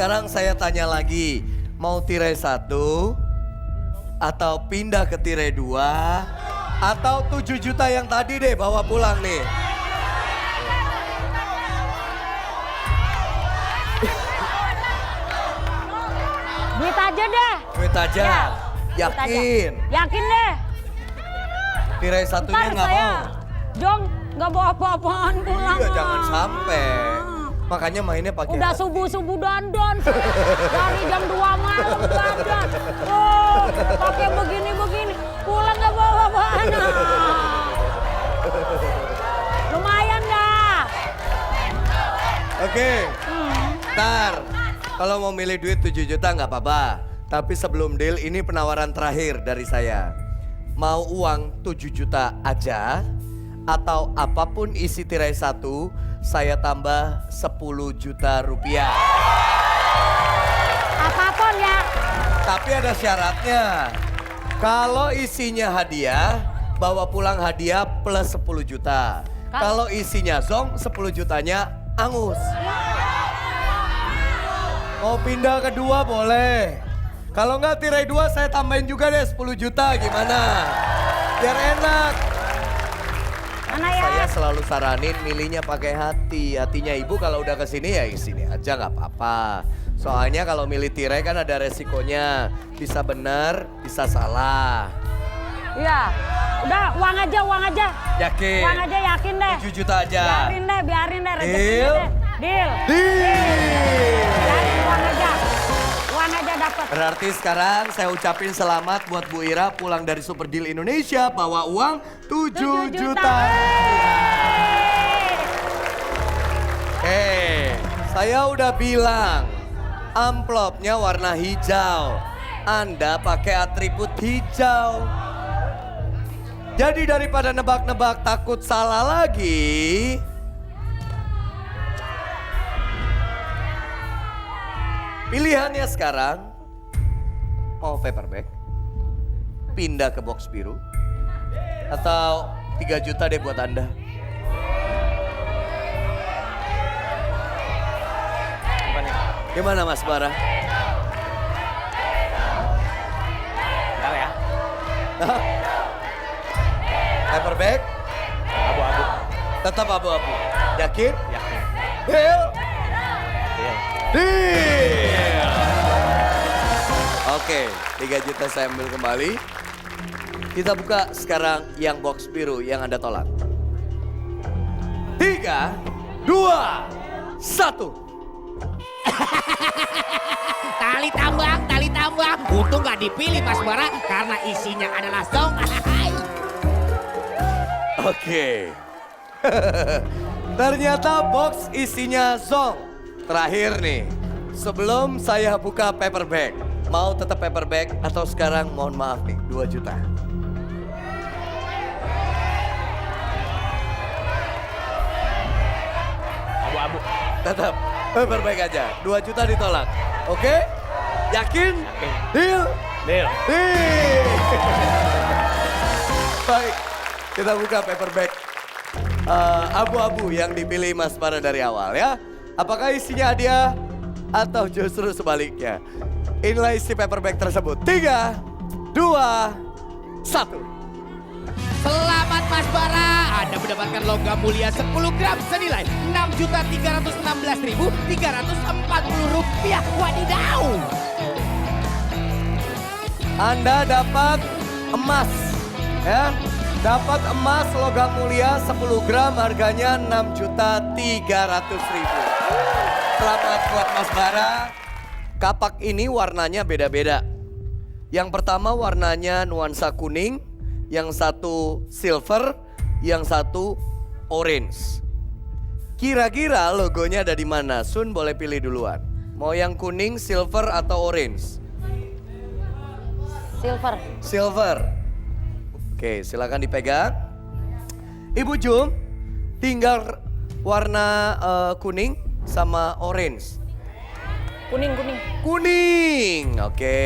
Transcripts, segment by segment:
sekarang saya tanya lagi. Mau tirai 1 atau pindah ke tirai 2 atau 7 juta yang tadi deh bawa pulang nih. Duit aja deh. Duit aja. Ya, Yakin? Yakin deh. Tirai satunya Ntar nggak saya, mau. Jong, nggak bawa apa-apaan pulang. Iya jangan sampai. Makanya mainnya pakai Udah hati. subuh-subuh dandan. Dari jam 2 malam dandan. Oh, pakai begini-begini. Pulang nggak bawa apaan. Lumayan dah. Oke. Ntar, kalau mau milih duit 7 juta nggak apa-apa. Tapi sebelum deal ini penawaran terakhir dari saya. Mau uang 7 juta aja atau apapun isi tirai 1 saya tambah 10 juta rupiah. Apapun ya. Tapi ada syaratnya. Kalau isinya hadiah, bawa pulang hadiah plus 10 juta. Kalau isinya zong, 10 jutanya angus. Mau pindah ke 2 boleh. Kalau nggak tirai 2 saya tambahin juga deh 10 juta gimana? Biar enak. Mana ya? Saya selalu saranin milihnya pakai hati. Hatinya ibu kalau udah kesini ya sini aja nggak apa-apa. Soalnya kalau milih tirai kan ada resikonya. Bisa benar, bisa salah. Iya. Udah uang aja. Yakin? Uang aja yakin deh. 7 juta aja. Biarin deh rezekinya Deal? deh. Deal. Biarin uang aja. Uang aja dapat. Berarti sekarang saya ucapin selamat buat Bu Ira pulang dari Super Deal Indonesia bawa uang 7 juta. Saya udah bilang amplopnya warna hijau. Anda pakai atribut hijau. Jadi daripada nebak-nebak takut salah lagi, pilihannya sekarang mau paper bag, pindah ke box biru, atau 3 juta deh buat Anda. Gimana Mas Bara? Bentar ya. Paper bag? Abu-abu. Tetap abu-abu. Yakin? Yakin. Deal? Deal. Deal! Oke, 3 juta saya ambil kembali. Kita buka sekarang yang box biru yang Anda tolak. 3, 2, 1. Tali tambang. Untung gak dipilih Mas Bara karena isinya adalah song. Oke. Ternyata box isinya zong. Terakhir nih, sebelum saya buka paper bag, mau tetap paper bag atau sekarang mohon maaf nih 2 juta. Abu-abu. Tetap paper bag aja, 2 juta ditolak. Oke? Yakin? Yakin. Deal? Deal. Deal! Baik, kita buka paper bag abu-abu yang dipilih Mas Bara dari awal ya. Apakah isinya hadiah atau justru sebaliknya? Inilah isi paper bag tersebut. 3, 2, 1. Selamat Mas Bara, Anda mendapatkan logam mulia 10 gram senilai Rp6.316.340. Wadidaw! Anda dapat emas ya. Dapat emas logam mulia 10 gram harganya Rp6.300.000. Selamat buat Mas Bara. Kapak ini warnanya beda-beda. Yang pertama warnanya nuansa kuning, yang satu silver, yang satu orange. Kira-kira logonya ada di mana? Sun boleh pilih duluan. Mau yang kuning, silver atau orange? Silver. Silver. Oke, silakan dipegang. Ibu Jum, tinggal warna kuning sama orange. Kuning. Kuning, oke.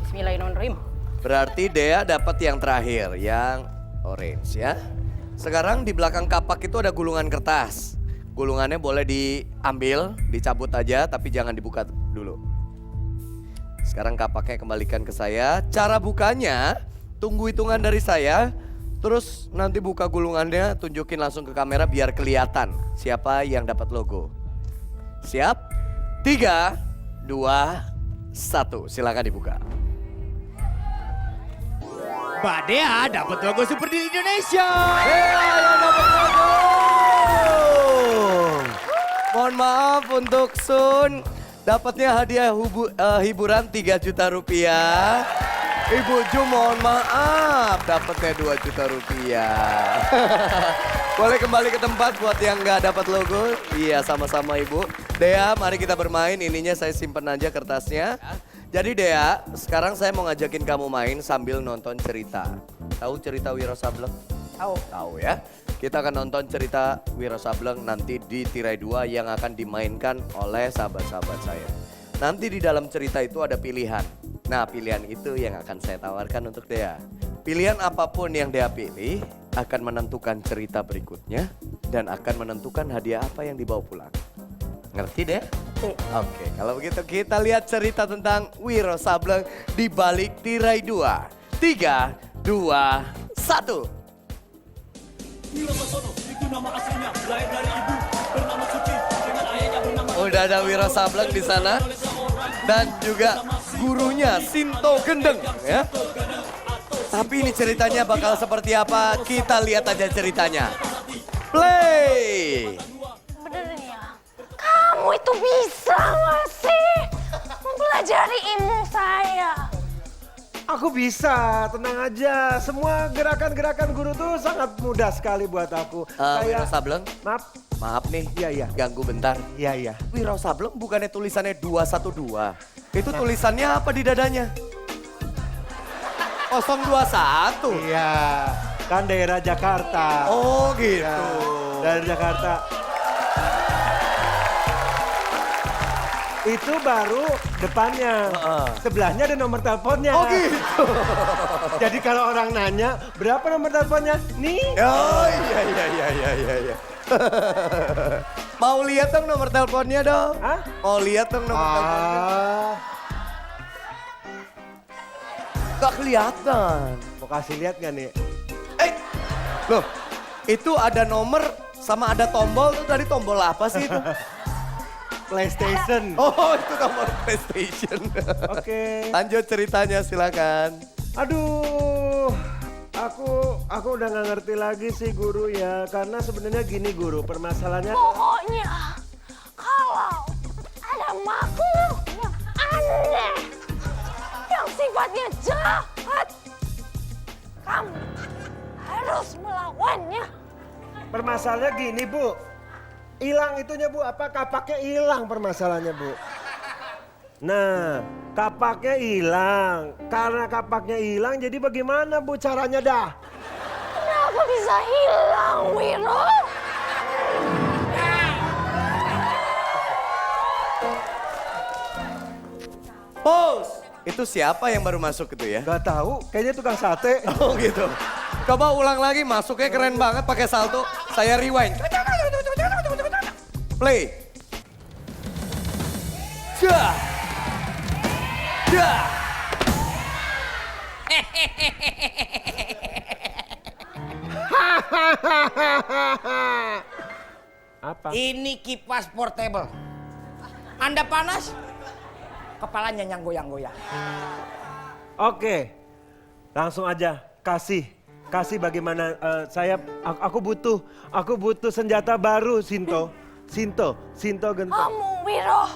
Bismillahirrahmanirrahim. Berarti Dea dapat yang terakhir, yang orange ya. Sekarang di belakang kapak itu ada gulungan kertas. Gulungannya boleh diambil, dicabut aja tapi jangan dibuka dulu. Sekarang kapaknya kembalikan ke saya. Cara bukanya, tunggu hitungan dari saya. Terus nanti buka gulungannya, tunjukin langsung ke kamera biar kelihatan siapa yang dapat logo. Siap? 3, 2, 1. Silakan dibuka. Mbak Dea dapat logo Super Deal Indonesia. Yang dapat logo. Mohon maaf untuk Sun. Dapatnya hadiah hiburan 3 juta rupiah. Ibu Ju mohon maaf, dapatnya 2 juta rupiah. Boleh kembali ke tempat buat yang nggak dapat logo. Iya sama-sama Ibu. Dea, mari kita bermain. Ininya saya simpen aja kertasnya. Jadi Dea, sekarang saya mau ngajakin kamu main sambil nonton cerita. Tahu cerita Wiro Sableng? Tahu ya. Kita akan nonton cerita Wiro Sableng nanti di tirai 2 yang akan dimainkan oleh sahabat-sahabat saya. Nanti di dalam cerita itu ada pilihan. Nah, pilihan itu yang akan saya tawarkan untuk Dea. Pilihan apapun yang Dea pilih akan menentukan cerita berikutnya dan akan menentukan hadiah apa yang dibawa pulang. Ngerti Dea? Oke, kalau begitu kita lihat cerita tentang Wiro Sableng di balik tirai 2. 3, 2, 1. Udah ada Wiro Sableng di sana dan juga gurunya Sinto Gendeng ya. Tapi ini ceritanya bakal seperti apa? Kita lihat aja ceritanya. Play. Sebenarnya kamu itu bisa nggak sih mempelajari ilmu saya? Aku bisa, tenang aja. Semua gerakan-gerakan guru tuh sangat mudah sekali buat aku. Wiro Sableng, Maaf, maaf nih, Iya. ganggu bentar. iya. Wiro Sableng bukannya tulisannya 212. Itu tulisannya apa di dadanya? 021. Iya, kan daerah Jakarta. Oh gitu. Daerah Jakarta. Itu baru depannya. Sebelahnya ada nomor teleponnya. Oh gitu. Jadi kalau orang nanya, berapa nomor teleponnya? Nih. Oh iya. Mau lihat dong nomor teleponnya dong? Hah? Mau lihat dong nomor teleponnya? Gak kelihatan. Mau kasih lihat gak nih? Loh, itu ada nomor sama ada tombol tuh tadi tombol apa sih itu? PlayStation. Oh, itu tombol PlayStation. Oke. Lanjut ceritanya silakan. Aduh, aku udah nggak ngerti lagi sih guru ya. Karena sebenarnya gini guru, permasalahannya. Pokoknya kalau ada makhluk yang aneh, yang sifatnya jahat, kamu harus melawannya. Permasalahannya gini bu, hilang itunya bu, apa kapaknya hilang permasalahannya bu. Nah, kapaknya hilang. Karena kapaknya hilang, jadi bagaimana bu caranya dah? Kenapa bisa hilang, Wiro? Pause. Itu siapa yang baru masuk itu ya? Gak tahu, kayaknya tukang sate. Oh gitu. Coba ulang lagi, masuknya keren banget pakai salto. Saya rewind. Play. Dah. Dah. Apa? Ini kipas portable. Anda panas, kepalanya yang goyang-goyang. Oke, langsung aja kasih bagaimana aku butuh senjata baru Sinto Gentong. Kamu, Wiro,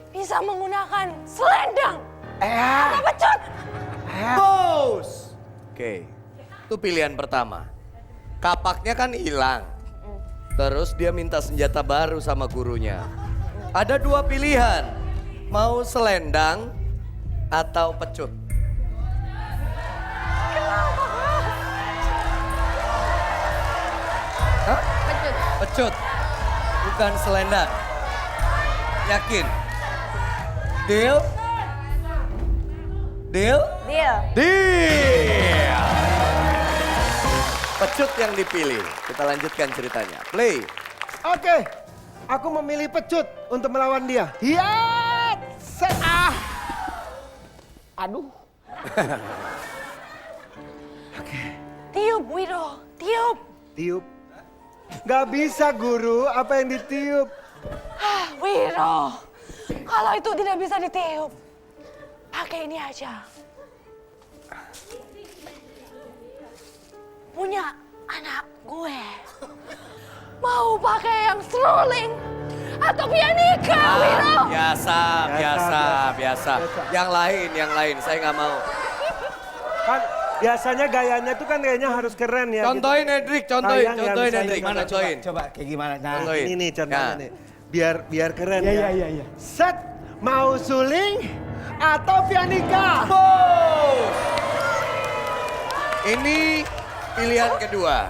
bisa menggunakan selendang. Ada pecut. Pause. Oke. Itu pilihan pertama. Kapaknya kan hilang. Terus dia minta senjata baru sama gurunya. Ada dua pilihan. Mau selendang atau pecut. Hah? Pecut. Pecut. Bukan selendang. Yakin? Deal? Deal? Deal. Deal. Pecut yang dipilih. Kita lanjutkan ceritanya. Play. Oke, Aku memilih pecut untuk melawan dia. Hiat! Aduh. Tiup, Wiro, tiup. Tiup. Gak bisa guru, apa yang ditiup? Wiro, kalau itu tidak bisa ditiup, pakai ini aja. Punya anak gue. Mau pakai yang seruling atau pianika, Wiro? Biasa. Yang lain, saya nggak mau. Kan biasanya gayanya tuh kan kayaknya harus keren ya. Contohin Hendrik, contohin Hendrik. Mana Contohin. Coba kayak gimana? Nah, Contohin. Ini nih contohnya Nah. nih. Biar keren ya. Iya. Set, mau suling atau pianika? Bos. Ini pilihan kedua.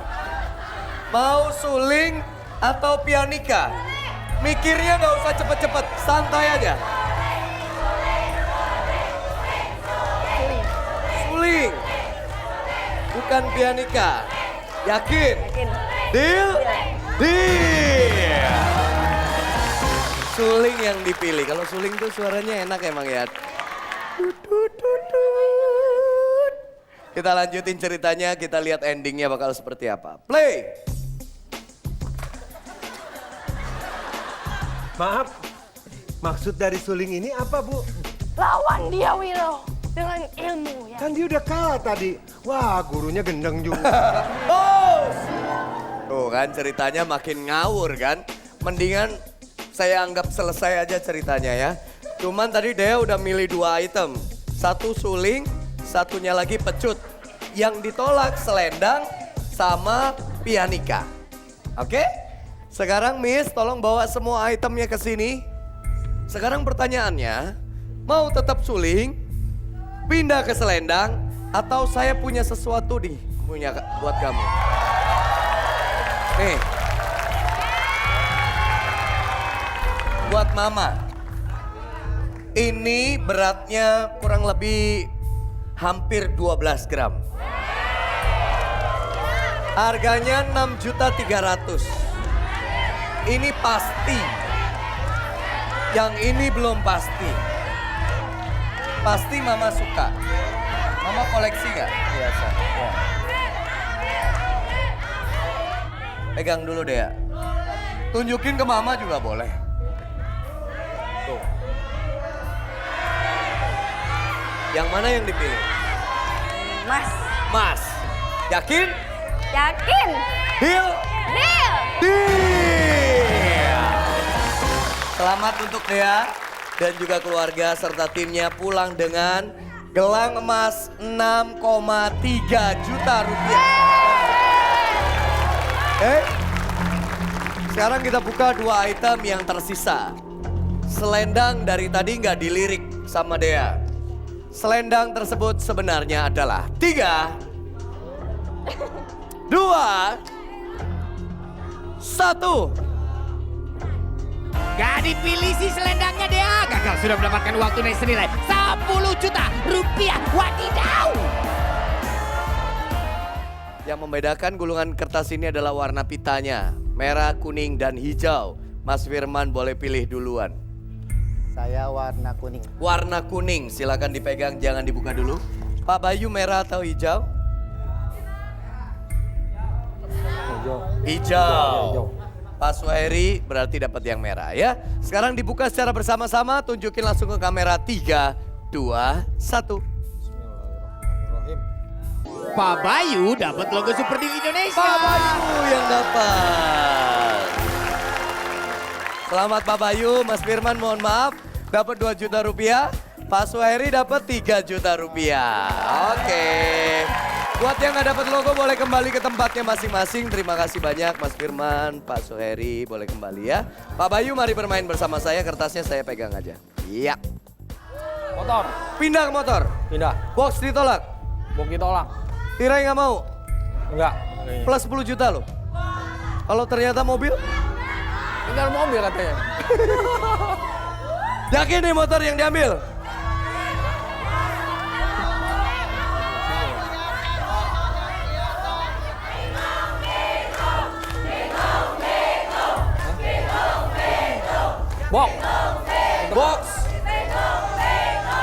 Mau suling atau pianika? Mikirnya nggak usah cepet-cepet, santai aja. Suling, bukan pianika. Yakin? Deal? Deal. Suling yang dipilih. Kalau suling tuh suaranya enak emang ya. Kita lanjutin ceritanya, kita lihat endingnya bakal seperti apa. Play! Maaf, maksud dari suling ini apa Bu? Lawan dia, Wiro, dengan ilmu ya. Kan dia udah kalah tadi. Wah, gurunya gendeng juga. Bos! Tuh kan ceritanya makin ngawur kan. Mendingan saya anggap selesai aja ceritanya ya. Cuman tadi Dea udah milih 2 item. Satu suling, satunya lagi pecut. Yang ditolak selendang sama pianika. Oke? Sekarang Miss tolong bawa semua itemnya ke sini. Sekarang pertanyaannya, mau tetap suling, pindah ke selendang, atau saya punya sesuatu buat kamu? Nih. Buat Mama. Ini beratnya kurang lebih hampir 12 gram. Harganya 6.300.000. Ini pasti. Yang ini belum pasti. Pasti Mama suka. Mama koleksi nggak? Biasa. Ya. Pegang dulu deh ya. Tunjukin ke Mama juga boleh. Tuh. Yang mana yang dipilih? Mas, Mas. Yakin? yakin? Deal? Deal! Deal! Selamat untuk Dea dan juga keluarga serta timnya pulang dengan gelang emas 6,3 juta rupiah. Sekarang kita buka 2 item yang tersisa. Selendang dari tadi nggak dilirik sama Dea. Selendang tersebut sebenarnya adalah 3, 2, 1. Gak dipilih si selendangnya Dea. Gagal sudah mendapatkan uang tunai senilai 10 juta rupiah. Wadidaw. Yang membedakan gulungan kertas ini adalah warna pitanya. Merah, kuning, dan hijau. Mas Firman boleh pilih duluan. Saya warna kuning. Warna kuning, silakan dipegang, jangan dibuka dulu. Pak Bayu merah atau hijau? Hijau. Pak Suheri berarti dapat yang merah ya. Sekarang dibuka secara bersama-sama, tunjukin langsung ke kamera 3, 2, 1. Pak Bayu dapat logo Super Deal Indonesia. Pak Bayu yang dapat. Selamat Pak Bayu, Mas Firman mohon maaf dapat 2 juta rupiah. Pak Suheri dapat 3 juta rupiah. Oke. Buat yang nggak dapat logo boleh kembali ke tempatnya masing-masing. Terima kasih banyak Mas Firman, Pak Suheri boleh kembali ya. Pak Bayu mari bermain bersama saya, kertasnya saya pegang aja. Iya. Motor. Pindah ke motor. Pindah. Box ditolak. Bogi tolak. Tirai nggak mau. Enggak. Plus 10 juta loh. Kalau ternyata mobil, Tinggal mobil katanya. yakin nih motor yang diambil?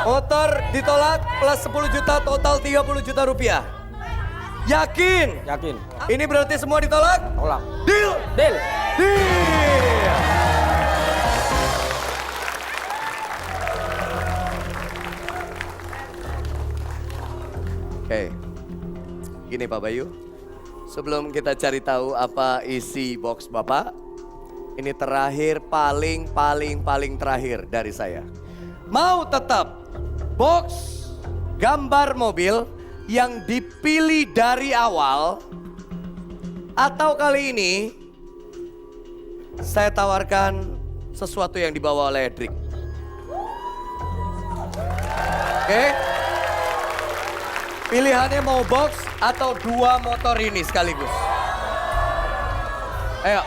Motor ditolak plus 10 juta total 30 juta rupiah. Yakin? Yakin. Ini berarti semua ditolak? Tolak. Deal? Deal. Deal! Oke, gini Pak Bayu. Sebelum kita cari tahu apa isi box Bapak, ini terakhir paling terakhir dari saya. Mau tetap box gambar mobil yang dipilih dari awal, atau kali ini saya tawarkan sesuatu yang dibawa oleh Edric. Oke? Pilihannya mau box atau dua motor ini sekaligus. Ayo.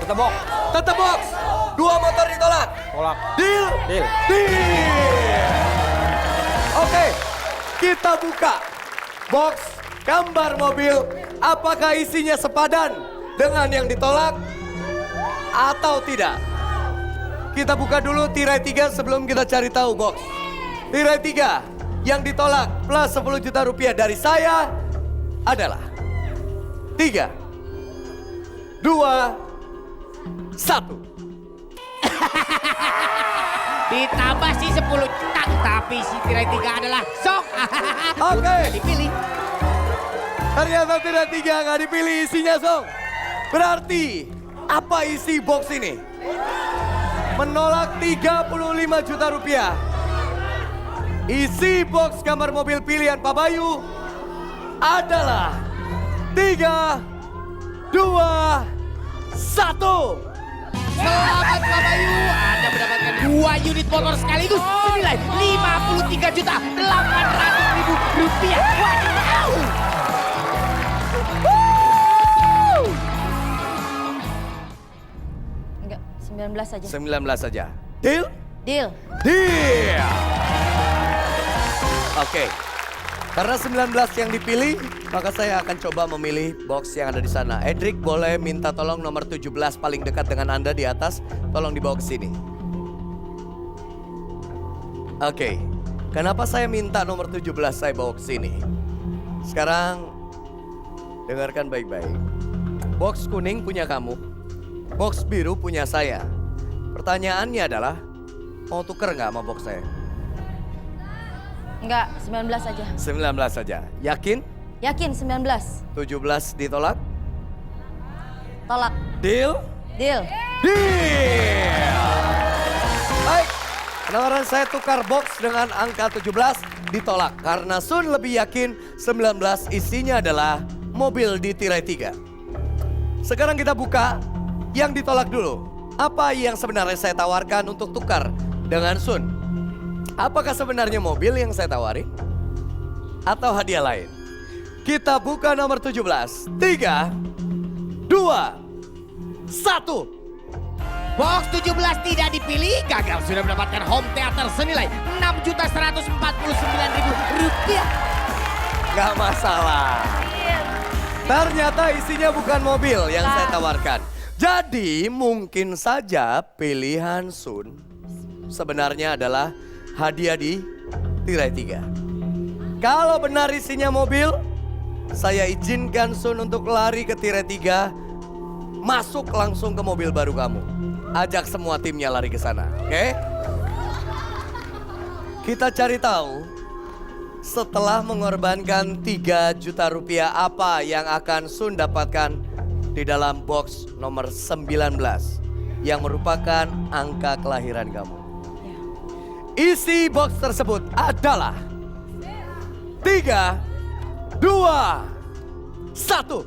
Kita box. Tetap box. Dua motor ditolak. Tolak. Deal? Deal. Deal. Oke, kita buka box gambar mobil. Apakah isinya sepadan dengan yang ditolak atau tidak? Kita buka dulu tirai 3 sebelum kita cari tahu box. Tirai 3 yang ditolak plus 10 juta rupiah dari saya adalah 3, 2, 1. Ditambah si 10 juta, tapi si tirai 3 adalah sok. Oke. Dipilih. Ternyata tirai 3 nggak dipilih isinya Song. Berarti apa isi box ini? Menolak 35 juta rupiah. Isi box gambar mobil pilihan Pak Bayu adalah 3, 2, 1. Selamat Pak Bayu, Anda mendapatkan 2 unit motor sekaligus senilai 53 juta 800 ribu rupiah. Wow! Enggak, 19 saja. 19 saja. Deal? Deal. Deal. Oke. Karena 19 yang dipilih, maka saya akan coba memilih box yang ada di sana. Edric boleh minta tolong nomor 17 paling dekat dengan Anda di atas, tolong dibawa ke sini. Oke. Kenapa saya minta nomor 17 saya bawa ke sini? Sekarang dengarkan baik-baik. Box kuning punya kamu, box biru punya saya. Pertanyaannya adalah, mau tuker nggak sama box saya? Enggak, 19 saja. 19 saja. Yakin? Yakin 19. 17 ditolak? Tolak. Deal? Deal. Deal! Baik, penawaran saya tukar box dengan angka 17 ditolak. Karena Sun lebih yakin 19 isinya adalah mobil di tirai 3. Sekarang kita buka yang ditolak dulu. Apa yang sebenarnya saya tawarkan untuk tukar dengan Sun? Apakah sebenarnya mobil yang saya tawari? Atau hadiah lain? Kita buka nomor 17. 3, 2, 1. Box 17 tidak dipilih, gagal sudah mendapatkan home theater senilai 6.149.000 rupiah. Gak masalah. Ternyata isinya bukan mobil yang saya tawarkan. Jadi mungkin saja pilihan Sun sebenarnya adalah hadiah di tirai 3. Kalau benar isinya mobil, saya izinkan Sun untuk lari ke tirai 3, masuk langsung ke mobil baru kamu. Ajak semua timnya lari ke sana, oke? Kita cari tahu setelah mengorbankan 3 juta rupiah apa yang akan Sun dapatkan di dalam box nomor 19 yang merupakan angka kelahiran kamu. Isi box tersebut adalah 3, 2, 1.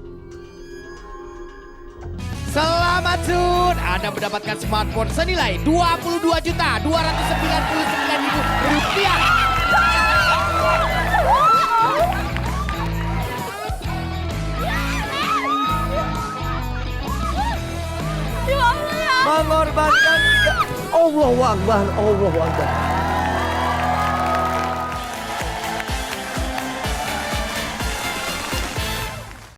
Selamat Sun, Anda mendapatkan smartphone senilai 22.299.000 rupiah. Mengorbankan Allahu Akbar, Allahu Akbar.